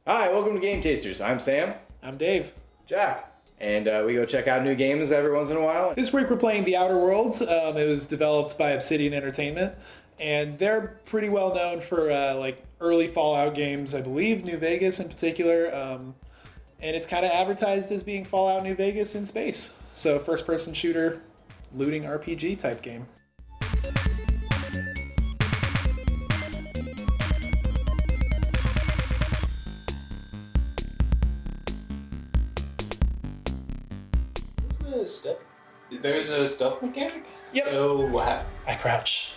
Hi, welcome to Game Tasters. I'm Sam. I'm Dave. Jack. And we go check out new games every once in a while. This week we're playing The Outer Worlds. It was developed by Obsidian Entertainment, and they're pretty well known for early Fallout games, I believe, New Vegas in particular. And it's kind of advertised as being Fallout New Vegas in space. So first-person shooter, looting RPG type game. There's a stealth mechanic? Yep. So what? I crouch.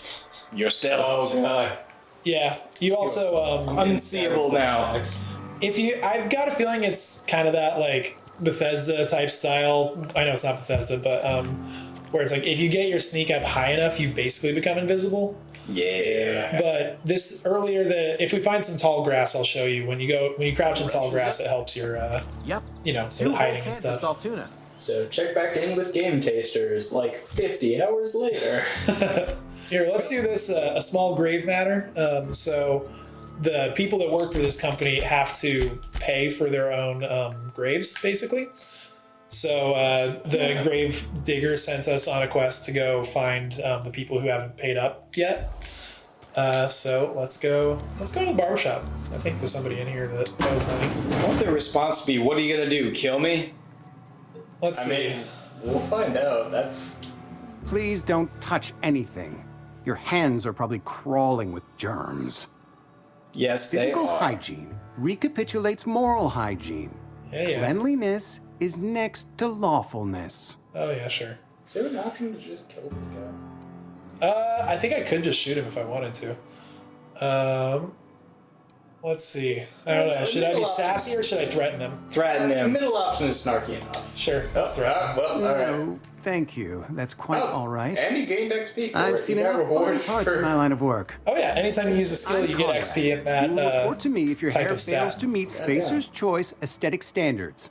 You're stealth. Oh god. Yeah. You also unseeable now. I've got a feeling it's kind of that like Bethesda type style. I know it's not Bethesda, but where it's like if you get your sneak up high enough, you basically become invisible. Yeah. But this earlier, if we find some tall grass, I'll show you. When you crouch in tall grass, it helps your your hiding and stuff. Saltuna. So check back in with Game Tasters like 50 hours later. Here, let's do this a small grave matter. So the people that work for this company have to pay for their own graves, basically. So the grave digger sent us on a quest to go find the people who haven't paid up yet. So let's go to the barbershop. I think there's somebody in here that knows money. I want their response to be, what are you going to do, kill me? Let's see. I mean, we'll find out. Please don't touch anything. Your hands are probably crawling with germs. Yes, they Physical are. hygiene recapitulates moral hygiene. Yeah. Cleanliness is next to lawfulness. Oh yeah, sure. Is there an option to just kill this guy? I think I could just shoot him if I wanted to. Let's see. I don't know. Should I be sassy or should I threaten him? Threaten The him. middle option is snarky enough. Sure. That's right. Well, alright. No, thank you. That's quite all right. And you gained XP for I've it. seen You got enough rewarded parts for in my line of work. Oh yeah. Anytime you use a skill, you get Conrad. XP at that. You will report to me if your type hair of stat. fails to meet Spacer's Choice aesthetic standards.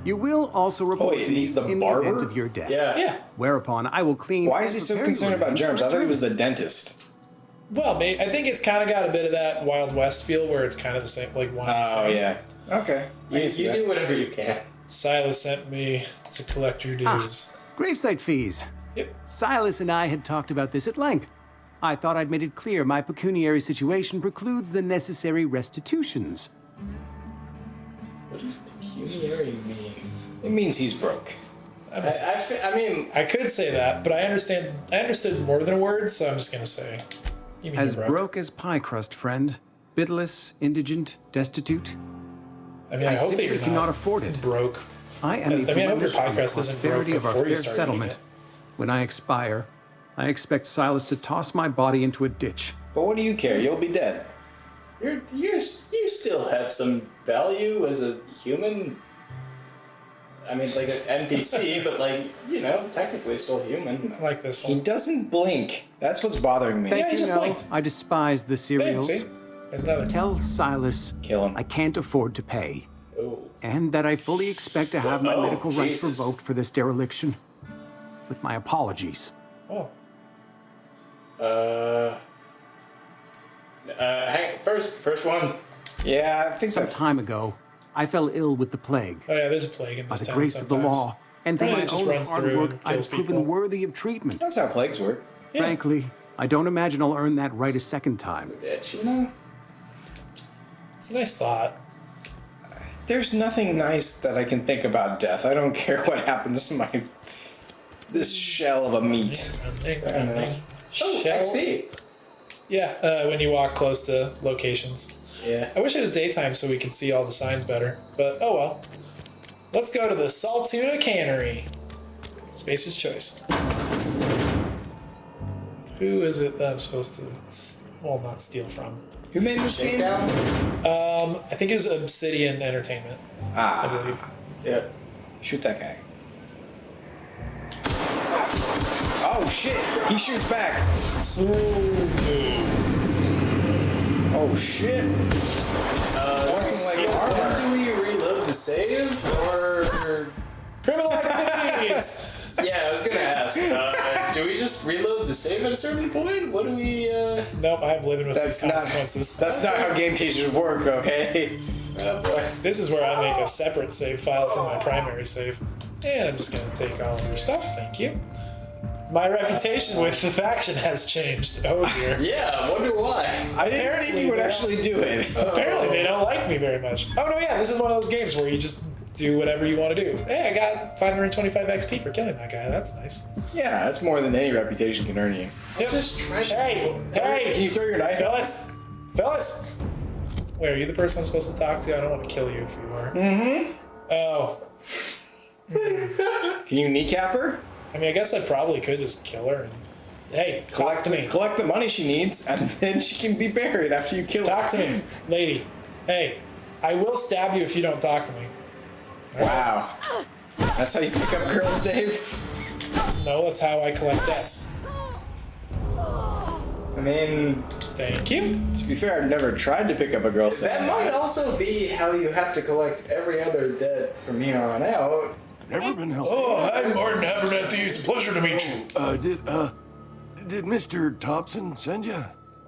You will also report wait, to me he's the in barber? the event of your death. Yeah. Yeah. Whereupon I will clean. Why and is he so prepare concerned you about again germs? for I thought he was the return. dentist. Well, I think it's kind of got a bit of that Wild West feel where it's kind of the same, like one. Oh, yeah. Okay. You do whatever you can. Silas sent me to collect your dues. Gravesite fees. Yep. Silas and I had talked about this at length. I thought I'd made it clear my pecuniary situation precludes the necessary restitutions. What does pecuniary mean? It means he's broke. I mean, I could say that, but I understood more than a word, so I'm just gonna say. You mean As you're broke as pie crust, friend. Bidless, indigent, destitute. I mean, I hope that simply you're cannot not afford it. broke. I am I mean, I hope your the pie crust isn't broke prosperity of our before you fair start settlement. eating it. When I expire, I expect Silas to toss my body into a ditch. But what do you care? You'll be dead. you still have some value as a human. I mean, like an NPC, but technically still human. I like this He one. doesn't blink. That's what's bothering me. Thank he you, just no. blinked. I despise the Hey, cereals. see? There's another. Tell Silas Kill him. I can't afford to pay. Oh. And that I fully expect to have my Oh, medical rights Jesus. revoked for this dereliction. With my apologies. Oh. Hang first one. Yeah, I think Some so. time ago, I fell ill with the plague. Oh yeah, there's a plague in By this the town grace of the sometimes. law, and through Probably my just own runs hard through work, and I've kills proven people. worthy of treatment. That's how plagues work. Yeah. Frankly, I don't imagine I'll earn that right a second time. Bitch, you know? It's a nice thought. There's nothing nice that I can think about death. I don't care what happens to my... this shell of a meat. Oh, Shell? XP. Yeah, when you walk close to locations. Yeah. I wish it was daytime so we could see all the signs better, but oh well. Let's go to the Saltuna Cannery. Spacer's Choice. Who is it that I'm supposed to, not steal from? Who made this game? Shakedown? I think it was Obsidian Entertainment, I believe. Yeah. Shoot that guy. Oh shit! He shoots back. Oh shit! Pointing like armor. Do we reload the save or? Criminal activities! Yeah, I was gonna ask. Do we just reload the save at a certain point? What do we? Nope, I'm living with That's these not. consequences. That's not how game chasers work. Okay. Oh boy. This is where I make a separate save file from my primary save. And I'm just gonna take all of your stuff, thank you. My reputation with the faction has changed. Oh dear. Yeah, I wonder why. I didn't think you would actually do it. Apparently they don't like me very much. Oh no, yeah, this is one of those games where you just do whatever you want to do. Hey, I got 525 XP for killing that guy. That's nice. Yeah, that's more than any reputation can earn you. Yep. Just try to. Hey, Can hey, you throw your knife? fellas. Wait, are you the person I'm supposed to talk to? I don't want to kill you if you are. Mm-hmm. Oh. Can you kneecap her? I mean, I guess I probably could just kill her and, hey, talk to me. Collect the money she needs, and then she can be buried after you kill her. Talk to me, lady. Hey, I will stab you if you don't talk to me. Wow. That's how you pick up girls, Dave? No, that's how I collect debts. I mean, Thank you. To be fair, I've never tried to pick up a girl. that might also be how you have to collect every other debt from here on out. Never been helpful. Oh, hi, Martin Abernathy. It's a pleasure to meet you. Did Mr. Thompson send you?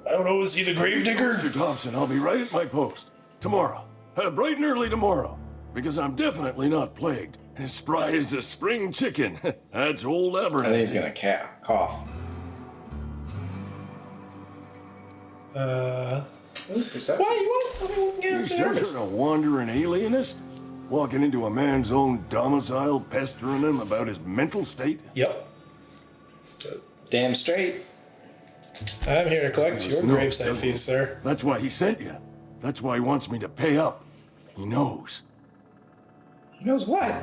I don't know, is he the gravedigger? Mr. Thompson, I'll be right at my post. Tomorrow. Bright and early tomorrow. Because I'm definitely not plagued. As spry as a spring chicken. That's old I think Abernathy. he's gonna cough. Perception. Why you want to tell me what You games some sort of wandering alienist? Walking into a man's own domicile, pestering him about his mental state? Yep. Damn straight. I'm here to collect your No, gravesite doesn't- fees, sir. That's why he sent you. That's why he wants me to pay up. He knows. He knows what?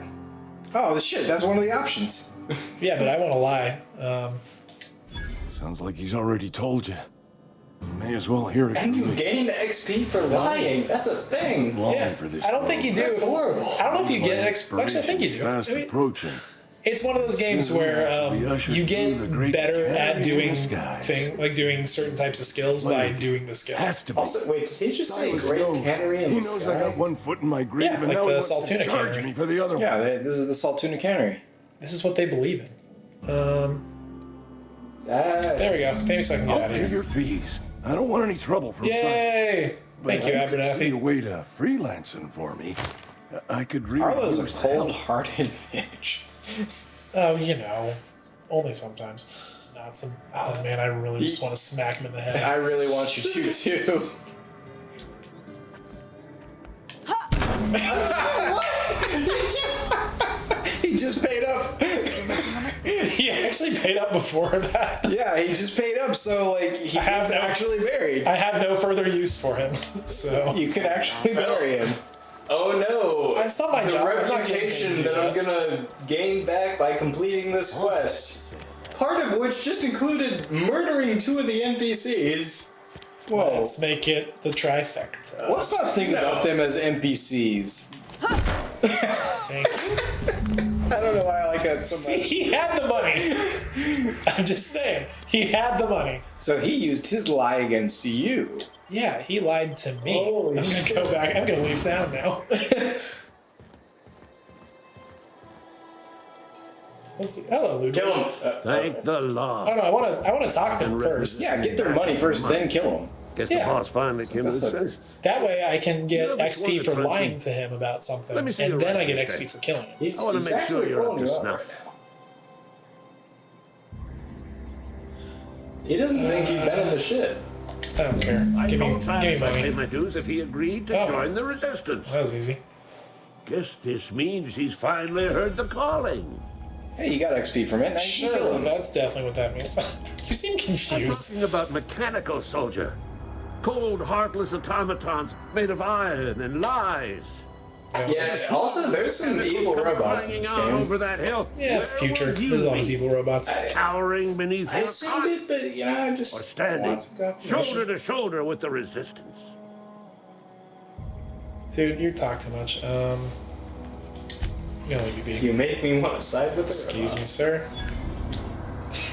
Oh, the shit. That's one of the options. Yeah, but I want to lie. Sounds like he's already told you. You may as well hear it And from you me. gain XP for lying. That's a thing. Long Yeah, for this I don't think you do. That's horrible. I don't know if you get actually, I think you Expiration's do. fast I mean, approaching. it's one of those games where We ushered you through the get great better at canyon doing in the skies. like doing certain types of skills by Like, doing the skill. Has to be. Also, wait, did he just say Silas Great knows. Cannery in He the knows sky? I got one foot in my grave, Yeah, and like now the he wants Saltuna to charge Cannery. me for the other one. Yeah, this is the Saltuna Cannery. This is what they believe in. There we go. Maybe so I can get I'll out of pay here. your fees. I don't want any trouble from Silas. Yay! But Thank you, I could see a Abernathy. way to freelancing for me. I could really Arlo's use a the help. cold-hearted bitch. Oh, you know, only sometimes. Not some. Oh man, I really just want to smack him in the head. I really want you to too. He just paid up. He actually paid up before that. Yeah, he just paid up, so like he I have gets no- actually buried. I have no further use for him, so. You can actually bury him. Oh no! That's not my the job. I'm not reputation getting that paid I'm gonna gain back by completing this quest. Part of which just included murdering 2 of the NPCs. Whoa. Let's make it the trifecta. Let's not think about them as NPCs. Thanks. I don't know why I like that so See, much. he had the money. I'm just saying, he had the money. So he used his lie against you. Yeah, he lied to me. Holy I'm gonna go back. I'm gonna leave town now. Let's see. Hello, Luke. Kill him. Thank the Lord. Oh no, I want to talk to him first. Yeah, get their money first, then kill him. Guess Yeah. the boss finally came to his senses. That way I can get Yeah, which one XP is for Frenchie? lying to him about something, Let me see and your then I get records, XP then. for killing him. He's, I want to he's make sure actually you're up pulling to you snuff. right now. He doesn't think you've been in the shit. I don't care. Give me I'd pay money. my dues if he agreed to Oh. join the resistance. That was easy. Guess this means he's finally heard the calling. Hey, you got XP from it. Now you can kill Sure, him. that's definitely what that means. You seem I'm confused. talking about mechanical soldier. Cold, heartless automatons made of iron and lies. Yeah, also, there's some evil Come robots in flying this out game. over that hill. Yeah, it's Where future. would you There's always be? evil robots. Cowering beneath I your assumed cot, it, but, you know, I just or standing want some confirmation. shoulder to shoulder with the resistance. Dude, you talk too much. I'm gonna leave you be. You make me want to side with the Excuse me, robots. sir.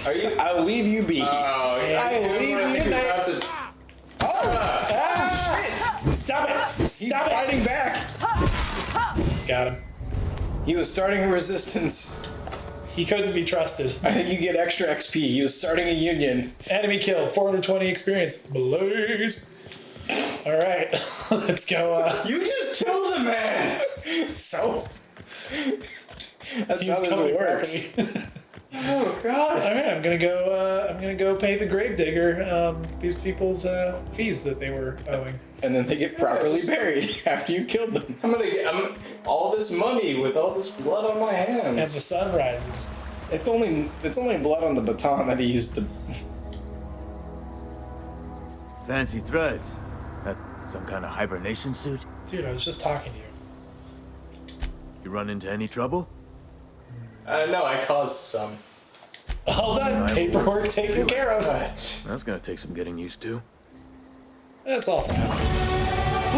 Are you? I'll leave you be. Oh, yeah. I leave you. Good night. About to- Stop it! He's Stop it! fighting back. Got him. He was starting a resistance. He couldn't be trusted. I think you get extra XP. He was starting a union. Enemy killed. 420 experience. Blaze. All right, let's go. You just killed So That's use how this company works. property. Oh God. All right, I'm gonna go pay the gravedigger these people's fees that they were owing. And then they get properly just- buried after you killed them. I'm gonna get all this money with all this blood on my hands. And the sun rises. It's only blood on the baton that he used to. Fancy threads. That some kind of hibernation suit? Dude, I was just talking to you. You run into any trouble? No, I caused some. All done. Paperwork taken care of. That's gonna take some getting used to. That's all for now.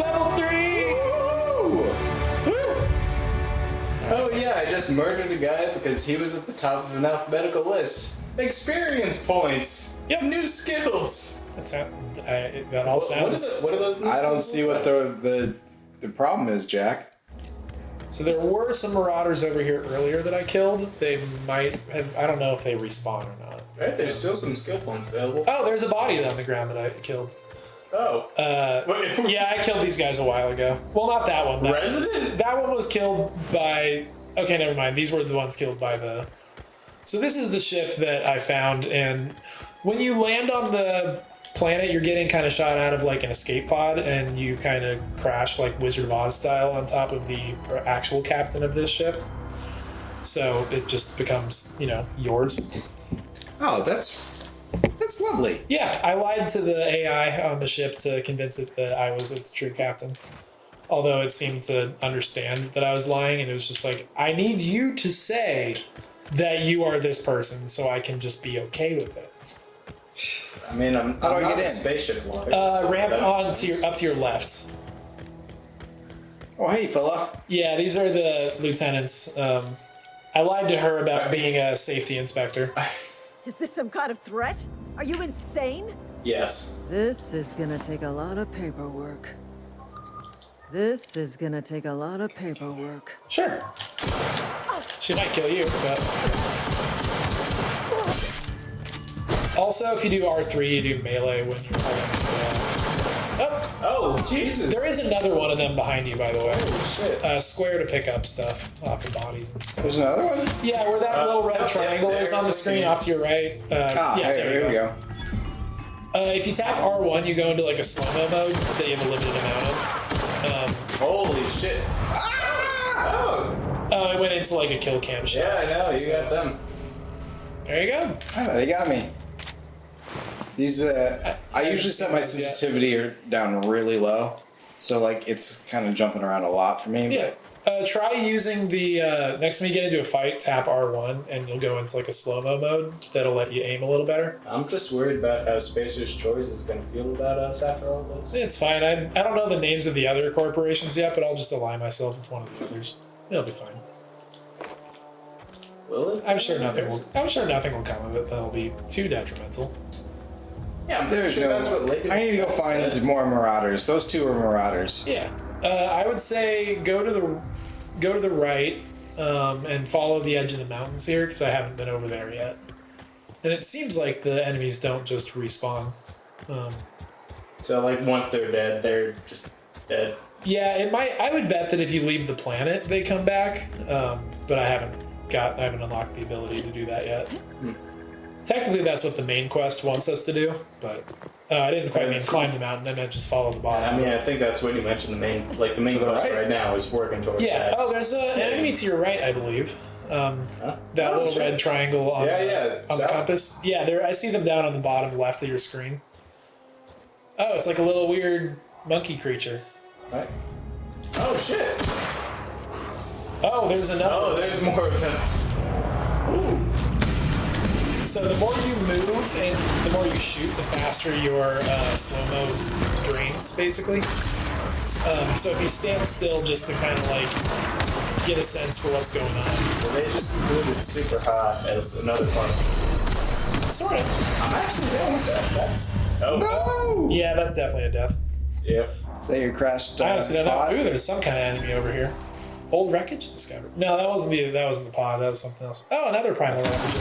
Level 3! Woo! Oh yeah, I just murdered a guy because he was at the top of an alphabetical list. Experience points. Yep. New skills. That all sounds. What are those? New I don't skills see what the problem is, Jack. So there were some marauders over here earlier that I killed. They might have. I don't know if they respawn or not. Right, there's still some skill points available. Oh, there's a body on the ground that I killed. Oh. Yeah, I killed these guys a while ago. Well, not that one. Resident? That one was killed by. Okay, never mind. These were the ones killed by the. So this is the ship that I found, and when you land on the planet, you're getting kind of shot out of like an escape pod, and you kind of crash like Wizard of Oz style on top of the actual captain of this ship. So it just becomes, yours. Oh, that's lovely. Yeah, I lied to the AI on the ship to convince it that I was its true captain. Although it seemed to understand that I was lying, and it was just like, I need you to say that you are this person so I can just be okay with it. I mean, I'm How do I not get a in? spaceship lawyer. so Ramp that on makes sense. up to your left. Oh, hey, fella. Yeah, these are the lieutenants. I lied to her about being a safety inspector. Is this some kind of threat? Are you insane? Yes. This is gonna take a lot of paperwork. This is gonna take a lot of paperwork. Sure. She might kill you, but. Also, if you do R3, you do melee when you're holding. Oh, Jesus. There is another one of them behind you, by the way. Oh, shit. Square to pick up stuff off the bodies and stuff. There's another one? Yeah, where that little red no, triangle yeah, is on the there, screen yeah. off to your right. Ah, yeah, hey, there here we go. If you tap R1, you go into like a slow-mo mode that you have a limited amount of. Holy shit. Oh. Oh, it went into like a kill cam shot. Yeah, I know. You got them. There you go. Ah, they got me. These, I usually set my haven't seen those yet. sensitivity down really low, so like it's kind of jumping around a lot for me. Yeah. Try using the next time you get into a fight, tap R1, and you'll go into like a slow-mo mode. That'll let you aim a little better. I'm just worried about how Spacer's Choice is going to feel about us after all this. It's fine. I don't know the names of the other corporations yet, but I'll just align myself with one of the others. It'll be fine. Will it? I'm sure nothing will come of it that'll be too detrimental. Yeah, I'm There's sure no. that's what Lady I need to go find said. more marauders. Those two are marauders. Yeah. I would say go to the right and follow the edge of the mountains here because I haven't been over there yet. And it seems like the enemies don't just respawn. So, like, once they're dead, they're just dead. Yeah, it might. I would bet that if you leave the planet, they come back. But I haven't unlocked the ability to do that yet. Technically, that's what the main quest wants us to do, but I didn't quite mean climb the mountain. I meant just follow the bottom. I mean, I think that's what you mentioned. The main To the quest right? right now is working towards Yeah. that. Oh, there's an enemy to your right, I believe. That Oh, little shit. red triangle on, Yeah, on the south. compass. Yeah, there. I see them down on the bottom left of your screen. Oh, it's like a little weird monkey creature. Right? Oh, shit. Oh, there's another. Oh, there's more of them. So the more you move and the more you shoot, the faster your slow-mo drains, basically. So if you stand still just to kind of like get a sense for what's going on. So they just included Super Hot as another part. Sort of. I'm actually down with that. That's... Oh. No! Yeah, that's definitely a death. Yep. Say your crashed I honestly don't know. pod. Ooh, there's some kind of enemy over here. Old wreckage discovered. No, that wasn't the pod. That was something else. Oh, another primal ravager.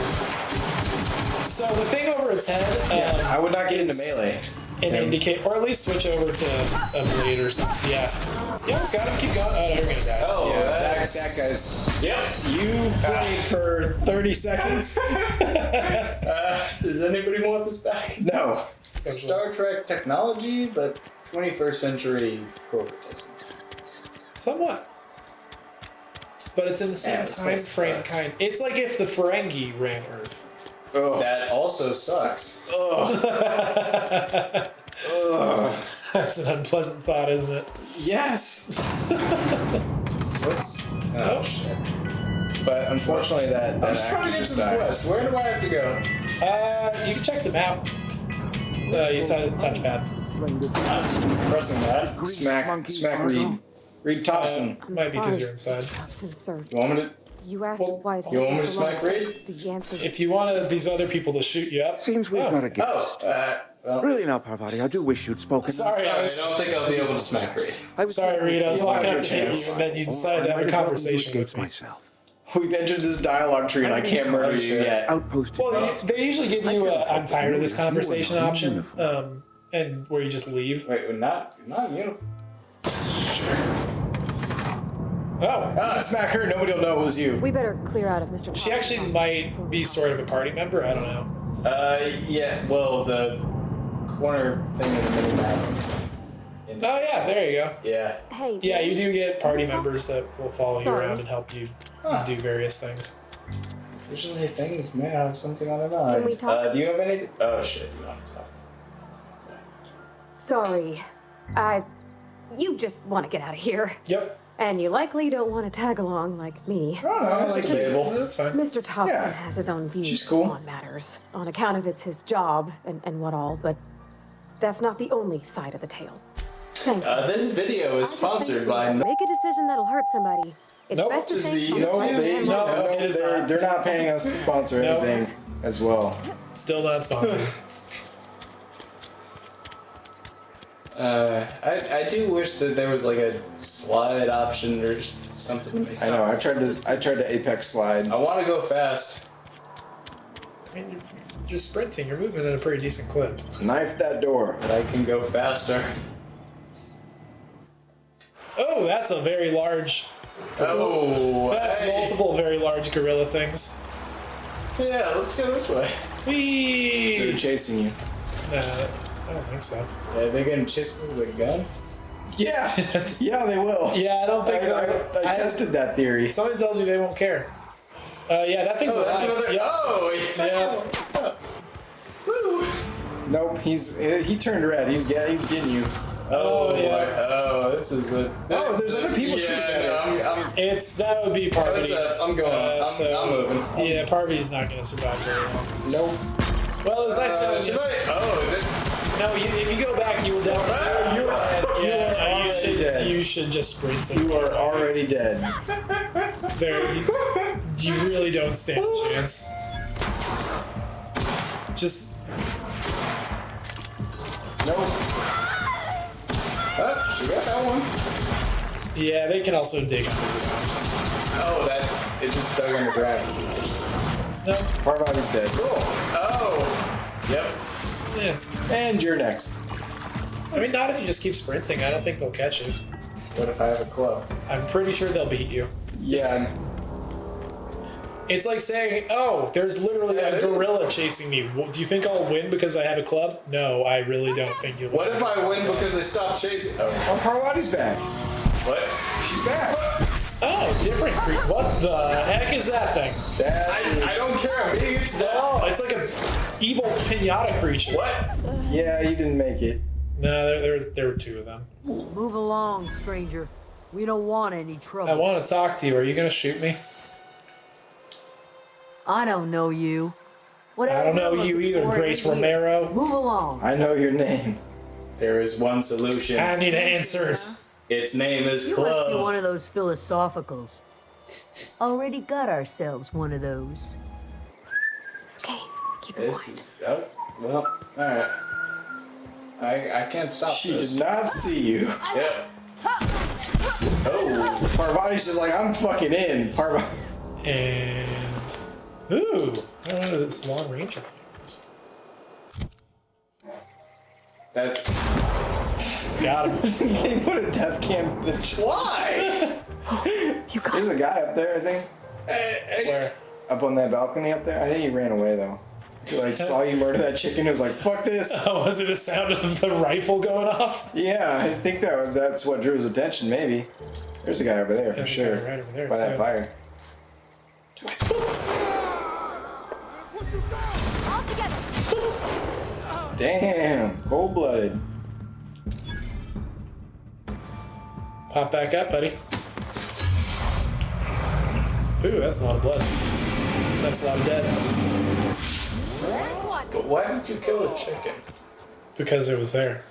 So the thing over its head. Yeah, I would not get into is melee. An indicate, or at least switch over to a blade or something. Yeah. Yeah, it's got him. Keep going. Oh, no, you're gonna die. Oh, Yeah, that That guy's. Yep. You played for 30 seconds? Does anybody want this back? No. Star Trek technology, but 21st century corporatism. Somewhat. But it's in the same time frame kind. It's like if the Ferengi ran Earth. Oh. That also sucks. That's an unpleasant thought, isn't it? Yes. What's... Oh, shit. But unfortunately, that I'm just trying to get actor to the died. quest. Where do I have to go? You can check the map. You touchpad. I'm pressing that. Smack read. Read Thompson. Might be because you're inside. Thompson, sir. You want me to... You asked why it's you want me to so long smack raid? The answer is If you wanted these other people to shoot you up. Seems we've got a guest. Well... Really now, Parvati, I do wish you'd spoken. Sorry, I don't think I'll be able to smack raid. Sorry, Reed. I was walking up to hit chance. you, and then you decided to have a conversation with me. myself. We've entered this dialogue tree and I can't murder you yet. Outpost. Well, they usually give you a "I'm tired of this conversation" option, and where you just leave. Wait, we're not uniform. Oh, Smack her, nobody will know it was you. we better clear out of Mr. she actually might be sort of a party member. I don't know. Yeah, well, the corner thing in the mini-map. Oh yeah, there you go. Yeah. Hey. Yeah, you do get party members that will follow you Sorry. around and help you do various things. Usually things may have something on their mind. Can we talk? Do you have anything? Oh shit, you want to talk. Sorry. You just want to get out of here. Yep. And you likely don't want to tag along like me. Oh, no, That's debatable. That's fine. Mr. Thompson Yeah. has his own views She's cool. on matters, on account of it's his job and what all, but that's not the only side of the tale. Thanks. This video is sponsored by... Make a decision that'll hurt somebody. It's Nope, best to just think the- from No, the they, No, no, it is not. they're not paying us to sponsor No. anything as well. Still not sponsored. I do wish that there was like a slide option or something to make I know. I tried to Apex slide. I want to go fast. I mean, you're sprinting. You're moving at a pretty decent clip. Knife that door. But I can go faster. Oh, that's a very large. Oh, That's hey. multiple very large gorilla things. Yeah, let's go this way. Whee! They're chasing you. Nah, I don't think so. Are they gonna chase me with a gun? Yeah, yeah, they will. Yeah, I don't think I tested that theory. Something tells me they won't care. Yeah, that thing's Oh, that's alive. another. Yep. Oh, Yeah. Woo. Nope, he turned red. He's getting you. Oh, yeah. boy. Oh, this is a. Oh, there's other people shooting at it. I'm That would be Parvati. What's up? I'm going. I'm moving. Yeah, Parvati's not going to survive very long. Nope. Well, it was nice knowing Should you. I? Oh, this. No, if you go back, you will definitely. You're Yeah, already dead. you should just sprint. And You are already dead. you really don't stand a chance. Just. Nope. Oh, she got that one. Yeah, they can also dig underground. Oh, that. It just dug on the ground. No, Parvati's dead. Cool. Oh. Yep. it's. And you're next. I mean, not if you just keep sprinting. I don't think they'll catch you. What if I have a club? I'm pretty sure they'll beat you. Yeah. It's like saying, "Oh, there's literally a gorilla chasing me. Do you think I'll win because I have a club?" No, I really don't think you'll. What if I win because they stop chasing? Oh. Oh, Parvati's back. What? She's back. Oh, different creature. What the heck is that thing? I don't care. I'm beating its death. Oh, it's like a evil pinata creature. What? Yeah, you didn't make it. No, there were two of them. Move along, stranger. We don't want any trouble. I want to talk to you. Are you gonna shoot me? I don't know you. I don't know you either, Grace Romero. Move along. I know your name. There is one solution. I need answers. Its name is You must be Club. one of those philosophicals. Already got ourselves one of those. Okay, keep it This quiet. is. Oh, well, alright. I can't stop She this. did not see you. Yep. Oh. Parvati's just like, I'm fucking in. Parvati. And ooh, I don't know this long ranger thing is. That's. Got him. They put a death cam. Why? You got There's a guy up there, I think. Where? Up on that balcony up there. I think he ran away though. He like saw you murder that chicken. He was like, "Fuck this." Oh, was it the sound of the rifle going off? Yeah, I think that's what drew his attention. Maybe. There's a guy over there for There's a sure. guy right over there, by that too. fire. All together. Damn, cold-blooded. Pop back up, buddy. Ooh, that's a lot of blood. That's a lot of dead. There's one. But why did you kill a chicken? Because it was there.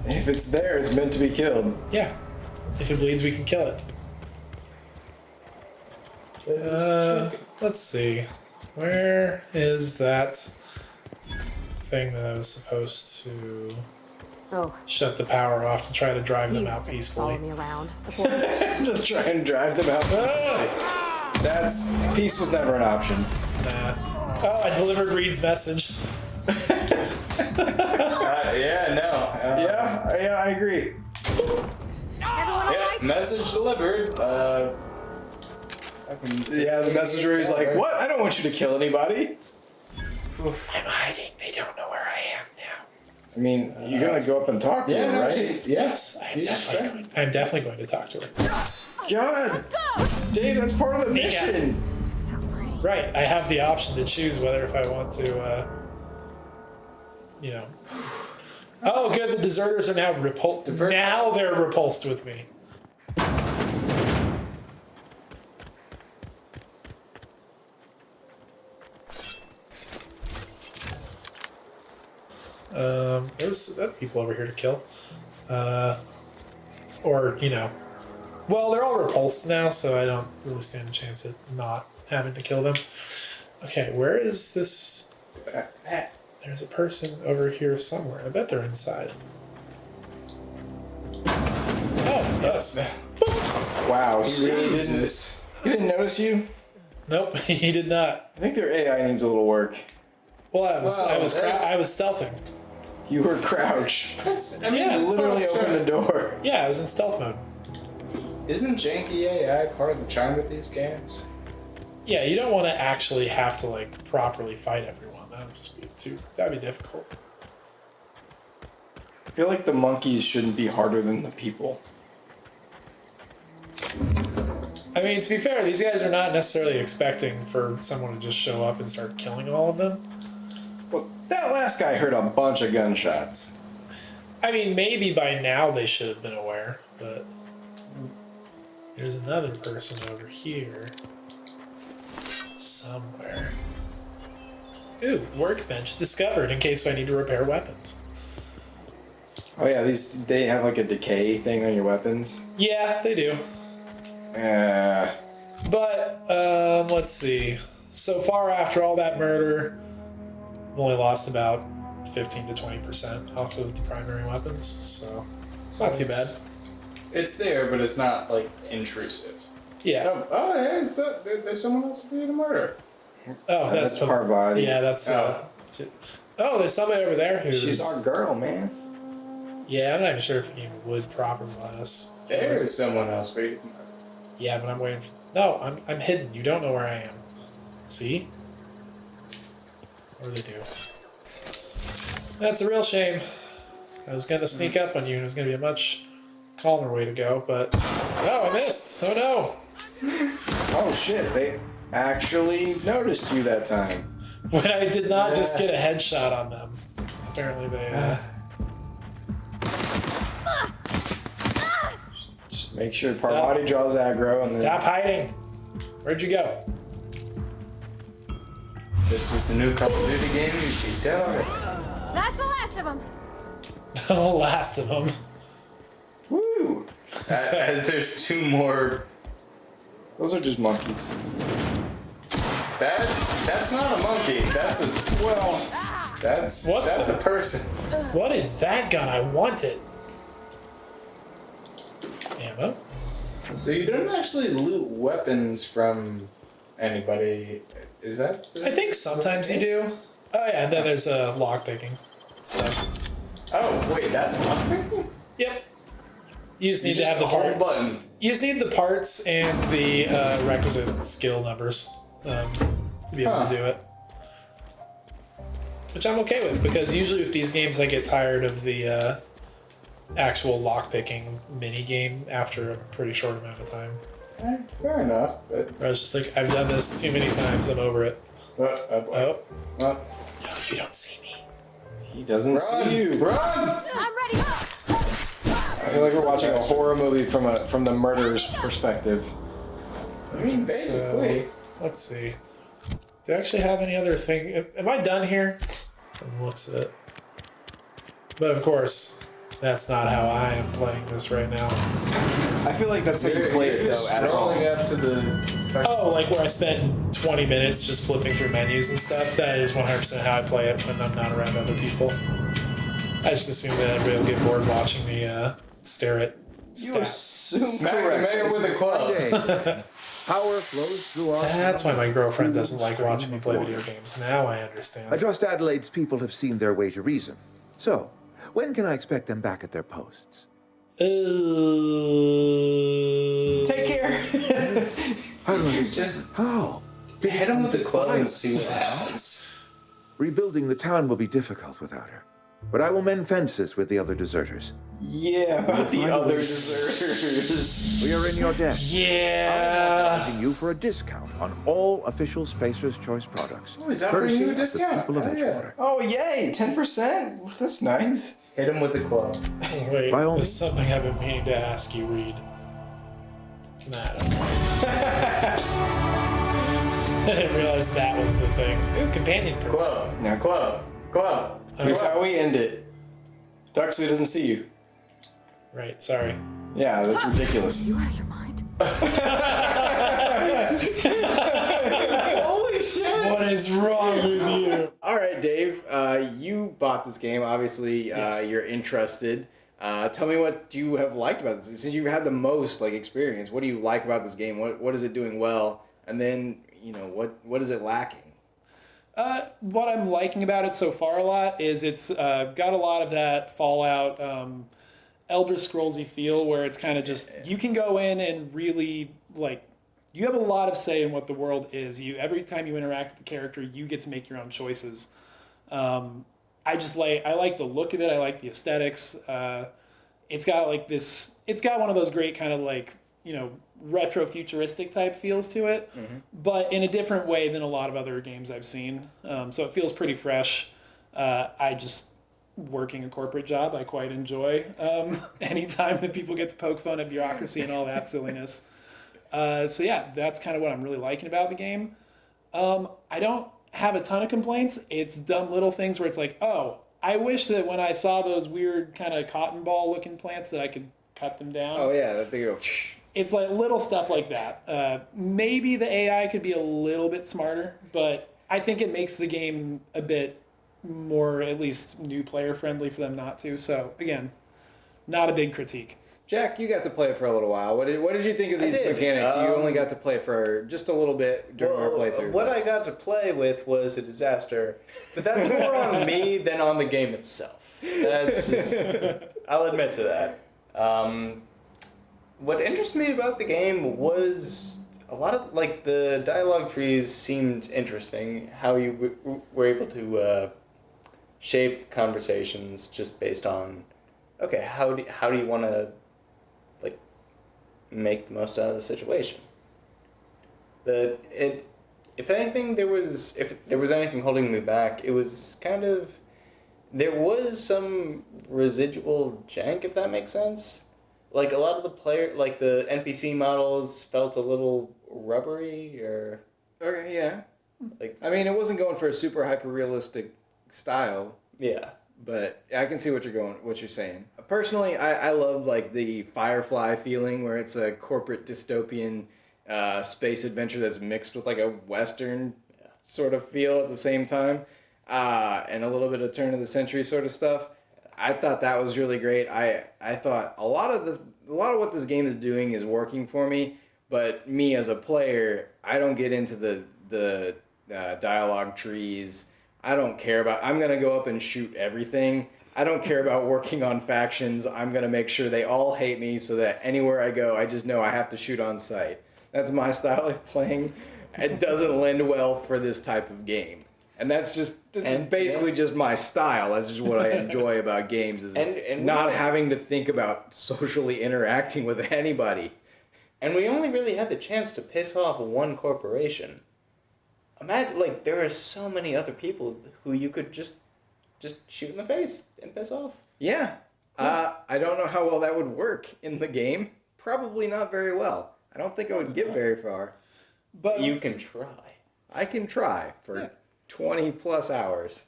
If it's there, it's meant to be killed. Yeah. If it bleeds, we can kill it. Let's see. Where is that thing that I was supposed to Oh, shut the power off to try to drive them you out still peacefully? follow me around. To try and drive them out. Ah! Peace was never an option. Nah. Oh, I delivered Reed's message. Yeah, no. Yeah, I agree. Everyone all Yeah, right? message delivered. Yeah, the message where he's like, "What? I don't want you to kill anybody." I'm hiding. They don't know where I am now. I mean, you're gonna go up and talk to Yeah, her, no, right? yes. I'm definitely going to talk to her. God, Dave, that's part of the Yeah. mission. So brave. Right, I have the option to choose whether if I want to, Oh, good, the deserters are now repulsed. Now they're repulsed with me. There's other people over here to kill. Well, they're all repulsed now, so I don't really stand a chance at not having to kill them. Okay, where is this? There's a person over here somewhere. I bet they're inside. Oh, yes. Wow, he really didn't. Jesus. He didn't notice you. Nope, he did not. I think their AI needs a little work. Well, I was stealthing. You were crouched. I mean, Yeah, You literally opened the door. Yeah, I was in stealth mode. Isn't janky AI part of the charm of these games? Yeah, you don't want to actually have to properly fight everyone. That'd be difficult. I feel like the monkeys shouldn't be harder than the people. I mean, to be fair, these guys are not necessarily expecting for someone to just show up and start killing all of them. Well, that last guy heard a bunch of gunshots. I mean, maybe by now they should have been aware, but there's another person over here somewhere. Ooh, workbench discovered in case I need to repair weapons. Oh yeah, they have like a decay thing on your weapons. Yeah, they do. But, let's see. So far after all that murder, I've only lost about 15 to 20% off of the primary weapons, so it's not too bad. It's there, but it's not intrusive. Yeah. Oh, yeah, there's someone else being a murder. Oh, that's Parvati. Yeah, that's. Oh, there's somebody over there who's. She's our girl, man. Yeah, I'm not even sure if he would properly let us. There is someone else waiting. Yeah, but I'm waiting for. No, I'm hidden. You don't know where I am. See? What do they do? That's a real shame. I was gonna sneak up on you, and it was gonna be a much calmer way to go, but oh, I missed. Oh no! Oh shit! They actually noticed you that time. When I did not just get a headshot on them, apparently they. Just make sure Parvati draws aggro and Stop hiding! Where'd you go? This was the new Call of Duty game. You peeked out. That's the last of them. The last of them. Woo! As there's two more. Those are just monkeys. That's not a monkey. That's a person. What is that gun? I want it. Ammo? So you don't actually loot weapons from anybody. Is that? I think sometimes you do. Oh yeah, and then there's lockpicking stuff. Oh wait, that's lockpicking? Yep. You just need You to have the hold part. button. You just need the parts and the requisite skill numbers to be able to do it. Which I'm okay with, because usually with these games I get tired of the actual lockpicking mini game after a pretty short amount of time. Fair enough, but I was just like, I've done this too many times, I'm over it. oh. No, you don't see me. He doesn't see you. Run! I'm ready. I feel like we're watching a horror movie from the murderer's perspective. I mean, basically. Let's see. Do I actually have any other thing? Am I done here? What's it? But of course, that's not how I am playing this right now. I feel like that's how you play it, though, at all. Scrolling up to the... Oh, like where I spent 20 minutes just flipping through menus and stuff? That is 100% how I play it when I'm not around other people. I just assume that everybody will get bored watching me stare at You stats. assume Smack correct. it with a club. Day. Power flows through our... That's why my girlfriend doesn't like watching me play video games. Now I understand. I trust Adelaide's people have seen their way to reason. So, when can I expect them back at their posts? Take care. I don't understand. Just How? hit him with the club and see what happens. Rebuilding the town will be difficult without her. But I will mend fences with the other deserters. Yeah, about the other deserters. We are in your debt. Yeah. Asking you for a discount on all official Spacer's Choice products. Oh, is offering you a courtesy of the discount? people of Hell yeah. Edgewater. Oh, yay, 10%? That's nice. Hit him with the club. Oh, wait, By all there's means. something I've been meaning to ask you, Reed. Nah, okay. I didn't realize that was the thing. Ooh, companion purse. Club. Now, Club. Here's how we end it. Duxley doesn't see you. Right, sorry. Yeah, that's ridiculous. You out of your mind? Holy shit! What is wrong with you? All right, Dave. You bought this game. Obviously, Yes. you're interested. Tell me what you have liked about this. Since you've had the most experience, what do you like about this game? What is it doing well? And then what is it lacking? What I'm liking about it so far a lot is it's got a lot of that Fallout, Elder Scrollsy feel, where it's kind of just you can go in and really you have a lot of say in what the world is. Every time you interact with the character, you get to make your own choices. I like the look of it. I like the aesthetics. It's got it's got one of those great kind of retro futuristic type feels to it, but in a different way than a lot of other games I've seen. So it feels pretty fresh. Working a corporate job, I quite enjoy anytime that people get to poke fun at bureaucracy and all that silliness. So yeah, that's kind of what I'm really liking about the game. I don't have a ton of complaints. It's dumb little things where it's like, oh, I wish that when I saw those weird kind of cotton ball looking plants that I could cut them down. Oh yeah, that they go. It's like little stuff like that. Maybe the AI could be a little bit smarter, but I think it makes the game a bit more, at least new player friendly for them not to. So again, not a big critique. Jack, you got to play it for a little while. What did you think of these mechanics? You only got to play for just a little bit during our playthrough. What I got to play with was a disaster, but that's more on me than on the game itself. That's just, I'll admit to that. What interested me about the game was a lot of, the dialogue trees seemed interesting, how you were able to shape conversations just based on, okay, how do you want to, make the most out of the situation. If anything, if there was anything holding me back, it was kind of, there was some residual jank, if that makes sense. A lot of the NPC models felt a little rubbery, or... Okay, yeah. It wasn't going for a super hyper realistic style. Yeah. But I can see what you're saying. Personally, I love the Firefly feeling, where it's a corporate dystopian space adventure that's mixed with a Western sort of feel at the same time, and a little bit of turn of the century sort of stuff. I thought that was really great. I thought a lot of what this game is doing is working for me, but me as a player, I don't get into the dialogue trees. I don't care about. I'm gonna go up and shoot everything, I don't care about working on factions. I'm going to make sure they all hate me so that anywhere I go, I just know I have to shoot on sight. That's my style of playing. It doesn't lend well for this type of game. And that's basically just my style. That's just what I enjoy about games is not having to think about socially interacting with anybody. And we only really had the chance to piss off one corporation. Imagine, like, there are so many other people who you could just shoot in the face and piss off. Yeah. I don't know how well that would work in the game. Probably not very well. I don't think I would get very far. But you can try. I can try for 20 plus hours.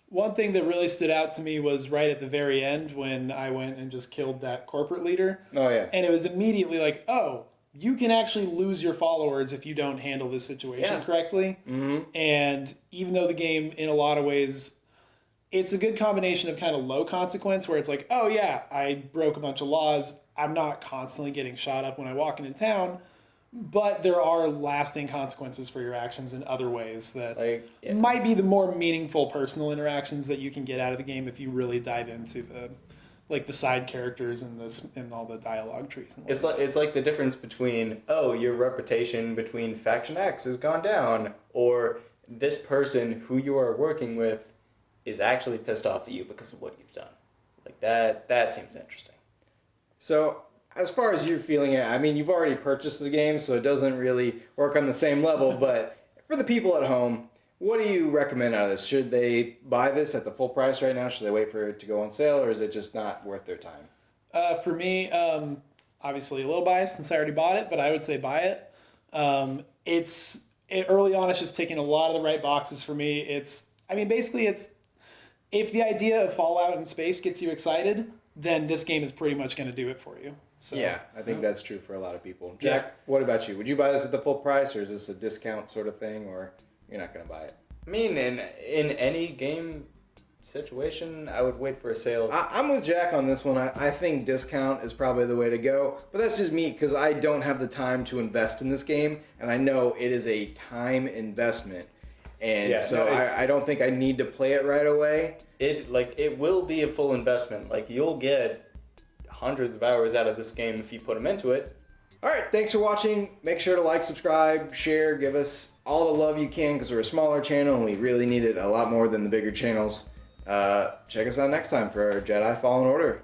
One thing that really stood out to me was right at the very end when I went and just killed that corporate leader. Oh, yeah. And it was immediately like, oh, you can actually lose your followers if you don't handle this situation correctly. Mm-hmm. And even though the game, in a lot of ways, it's a good combination of kind of low consequence where it's like, oh, yeah, I broke a bunch of laws. I'm not constantly getting shot up when I walk into town. But there are lasting consequences for your actions in other ways that might be the more meaningful personal interactions that you can get out of the game if you really dive into the side characters and all the dialogue trees. And it's like the difference between, oh, your reputation between faction X has gone down, or this person who you are working with is actually pissed off at you because of what you've done. Like that seems interesting. So, as far as you're feeling it, I mean, you've already purchased the game, so it doesn't really work on the same level, but for the people at home, what do you recommend out of this? Should they buy this at the full price right now? Should they wait for it to go on sale, or is it just not worth their time? For me, obviously a little biased since I already bought it, but I would say buy it. Early on, it's just ticking a lot of the right boxes for me. Basically, if the idea of Fallout in space gets you excited, then this game is pretty much going to do it for you. So, yeah, I think that's true for a lot of people. Jack, what about you? Would you buy this at the full price, or is this a discount sort of thing, or you're not going to buy it? I mean, in any game situation, I would wait for a sale. I'm with Jack on this one. I think discount is probably the way to go, but that's just me because I don't have the time to invest in this game, and I know it is a time investment. And I don't think I need to play it right away. It will be a full investment. Like, you'll get hundreds of hours out of this game if you put them into it. All right, thanks for watching. Make sure to like, subscribe, share, give us all the love you can because we're a smaller channel and we really need it a lot more than the bigger channels. Check us out next time for Jedi Fallen Order.